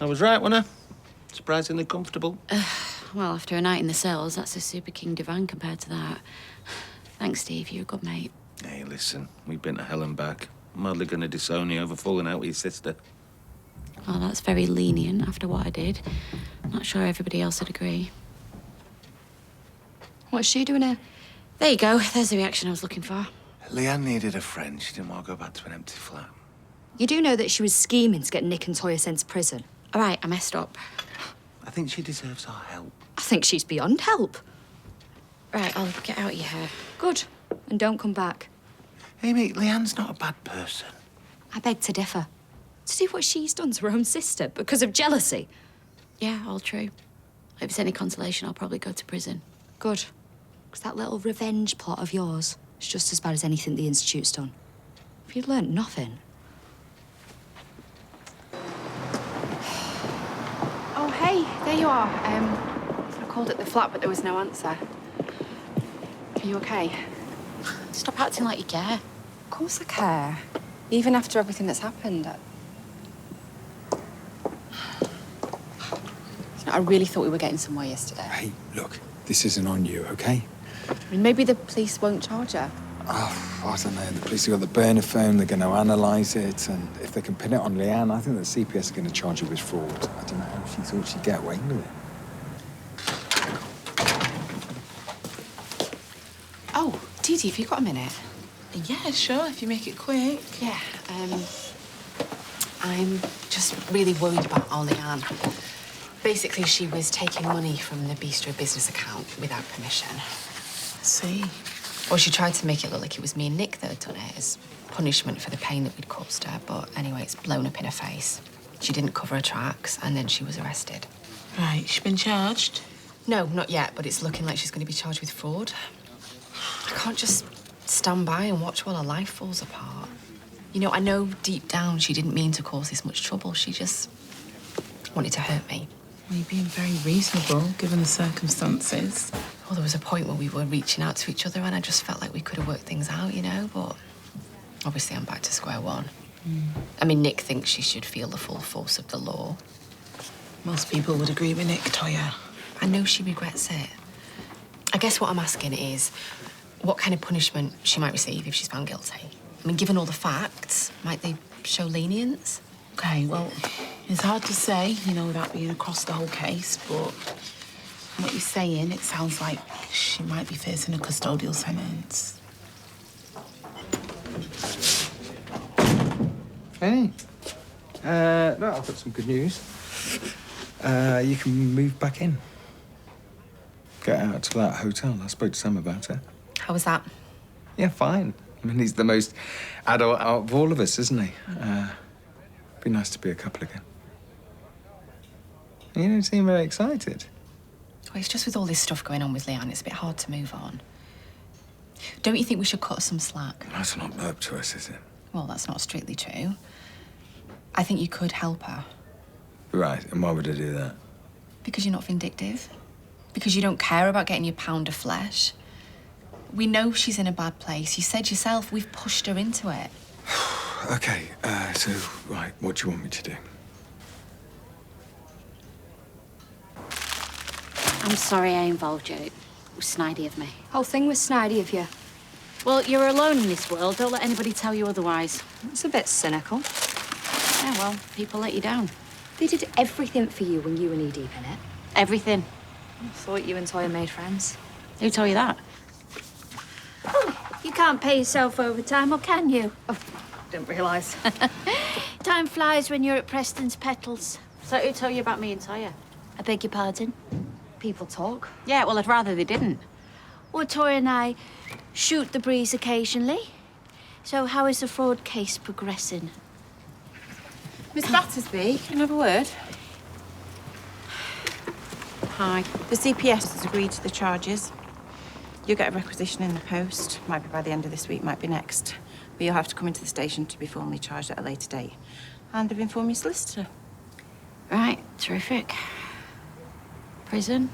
I was right, wasn't I? Surprisingly comfortable. Well, after a night in the cells, that's a Super King divan compared to that. Thanks, Steve. You're a good mate. Hey, listen, we've been to hell and back. I'm hardly going to disown you over falling out with your sister. Well, that's very lenient after what I did. Not sure everybody else would agree. What's she doing here? There you go. There's the reaction I was looking for. Leanne needed a friend. She didn't want to go back to an empty flat. You do know that she was scheming to get Nick and Toyah sent to prison. All right, I messed up. I think she deserves our help. I think she's beyond help. Right, I'll get out your hair. Good. And don't come back. Hey, mate, Leanne's not a bad person. I beg to differ. To do what she's done to her own sister because of jealousy. Yeah, all true. If it's any consolation, I'll probably go to prison. Good. Because that little revenge plot of yours is just as bad as anything the Institute's done. If you'd learnt nothing. Oh, hey, there you are. I called at the flat, but there was no answer. Are you okay? Stop acting like you care. Of course I care. Even after everything that's happened. I really thought we were getting somewhere yesterday. Hey, look, this isn't on you, okay? I mean, maybe the police won't charge her. Oh, I don't know. The police have got the burner phone. They're going to analyse it. And if they can pin it on Leanne, I think the CPS are going to charge her with fraud. I don't know how she thought she'd get away with it. Oh, Dee Dee, have you got a minute? Yeah, sure, if you make it quick. Yeah, I'm just really worried about Leanne. Basically, she was taking money from the Bistro business account without permission. I see. Or she tried to make it look like it was me and Nick that had done it as punishment for the pain that we'd caused her. But anyway, it's blown up in her face. She didn't cover her tracks, and then she was arrested. Right, she's been charged? No, not yet, but it's looking like she's going to be charged with fraud. I can't just stand by and watch while her life falls apart. You know, I know deep down she didn't mean to cause this much trouble. She just wanted to hurt me. Well, you're being very reasonable, given the circumstances. Well, there was a point where we were reaching out to each other and I just felt like we could have worked things out, you know, but obviously I'm back to square one. I mean, Nick thinks she should feel the full force of the law. Most people would agree with Nick, Toyah. I know she regrets it. I guess what I'm asking is what kind of punishment she might receive if she's found guilty. I mean, given all the facts, might they show lenience? Okay, well, it's hard to say, you know, without being across the whole case, but from what you're saying, it sounds like she might be facing a custodial sentence. Hey. No, I've got some good news. You can move back in. Get out to that hotel. I spoke to Sam about it. How was that? Yeah, fine. I mean, he's the most adult out of all of us, isn't he? Be nice to be a couple again. You don't seem very excited. Well, it's just with all this stuff going on with Leanne, it's a bit hard to move on. Don't you think we should cut her some slack? That's not up to us, is it? Well, that's not strictly true. I think you could help her. Right, and why would I do that? Because you're not vindictive. Because you don't care about getting your pound of flesh. We know she's in a bad place. You said yourself, we've pushed her into it. Okay, so, right, what do you want me to do? I'm sorry I involved you. It was snidey of me. Whole thing was snidey of you. Well, you're alone in this world. Don't let anybody tell you otherwise. It's a bit cynical. Yeah, well, people let you down. They did everything for you when you were knee-deep in it. Everything. I thought you and Toyah made friends. Who told you that? You can't pay yourself overtime, or can you? Oh, didn't realise. Time flies when you're at Preston's Petals. So who told you about me and Toyah? I beg your pardon? People talk. Yeah, well, I'd rather they didn't. Well, Toyah and I shoot the breeze occasionally. So how is the fraud case progressing? Miss Battersby, can I have a word? Hi. The CPS has agreed to the charges. You'll get a requisition in the post. Might be by the end of this week, might be next. But you'll have to come into the station to be formally charged at a later date. And I've informed your solicitor. Right, terrific. Prison?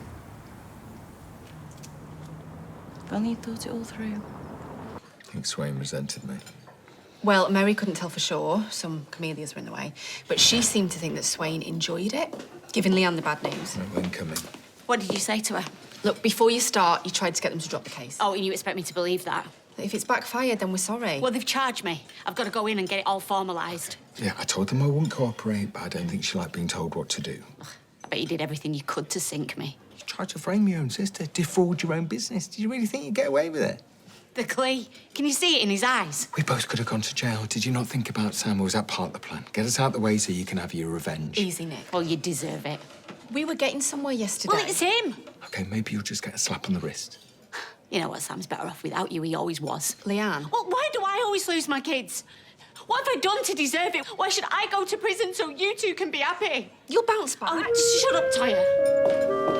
If only you thought it all through. I think Swain resented me. Well, Mary couldn't tell for sure. Some camellias were in the way. But she seemed to think that Swain enjoyed it, giving Leanne the bad news. Incoming. What did you say to her? Look, before you start, you tried to get them to drop the case. Oh, and you expect me to believe that? If it's backfired, then we're sorry. Well, they've charged me. I've got to go in and get it all formalised. Yeah, I told them I wouldn't cooperate, but I don't think she liked being told what to do. I bet you did everything you could to sink me. You tried to frame your own sister, defraud your own business. Did you really think you'd get away with it? The Clee. Can you see it in his eyes? We both could have gone to jail. Did you not think about Sam, or was that part of the plan? Get us out the way so you can have your revenge. Easy, Nick. Well, you deserve it. We were getting somewhere yesterday. Well, it's him. OK, maybe you'll just get a slap on the wrist. You know what, Sam's better off without you. He always was. Leanne. Well, why do I always lose my kids? What have I done to deserve it? Why should I go to prison so you two can be happy? You'll bounce back. Oh, shut up, Tyre.